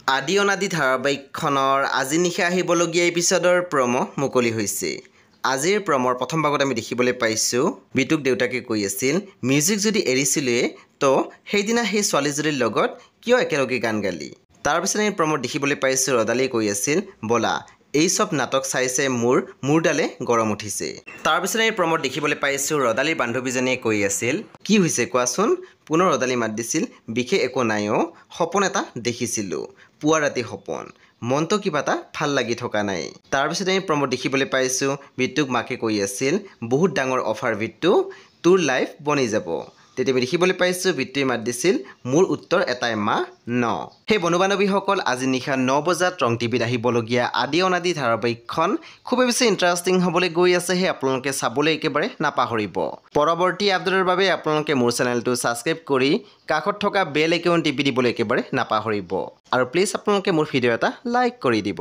আদি অনাদি ধাৰাবাহিকখনৰ আজি নিশা আহিবলগীয়া এপিছডৰ প্ৰমো মুকলি হৈছে। আজিৰ প্ৰমৰ প্ৰথম ভাগত আমি দেখিবলৈ পাইছোঁ বিটুক দেউতাকে কৈ আছিল মিউজিক যদি এৰিছিলোৱে তো সেইদিনা সেই ছোৱালীজনীৰ লগত কিয় একেলগে গান গালি। তাৰপিছত আমি প্ৰমত দেখিবলৈ পাইছোঁ ৰদালিয়ে কৈ আছিল বলা এই চব নাটক চাই চাই মূৰডালে গৰম উঠিছে। তাৰপিছত আমি প্ৰমত দেখিবলৈ পাইছোঁ ৰদালিৰ বান্ধৱীজনীয়ে কৈ আছিল কি হৈছে কোৱাচোন। পুনৰ ৰদালি মাত দিছিল বিশেষ একো নাই সপোন এটা দেখিছিলোঁ পুৱা ৰাতি সপোন মনটো কিবা এটা ভাল লাগি থকা নাই। তাৰপিছত আমি প্ৰমত দেখিবলৈ পাইছোঁ বিট্টুক মাকে কৈ আছিল বহুত ডাঙৰ অফাৰ বিট্টু তোৰ লাইফ বনি যাব। তেতিয়া আমি দেখিবলৈ পাইছোঁ বিট্টুৱে মাত দিছিল মোৰ উত্তৰ এটাই মা ন। সেই বন্ধু বান্ধৱীসকল আজি নিশা 9 বজাত ৰং টিভিত আহিবলগীয়া আদি অনাদি ধাৰাবাহিকখন খুবেই বেছি ইণ্টাৰেষ্টিং হ'বলৈ গৈ আছে। সেই আপোনালোকে চাবলৈ একেবাৰে নাপাহৰিব। পৰৱৰ্তী আপডেটৰ বাবে আপোনালোকে মোৰ চেনেলটো ছাবস্ক্ৰাইব কৰি কাষত থকা বেল আইকন টিপি দিবলৈ একেবাৰে নাপাহৰিব আৰু প্লিজ আপোনালোকে মোৰ ভিডিঅ' এটা লাইক কৰি দিব।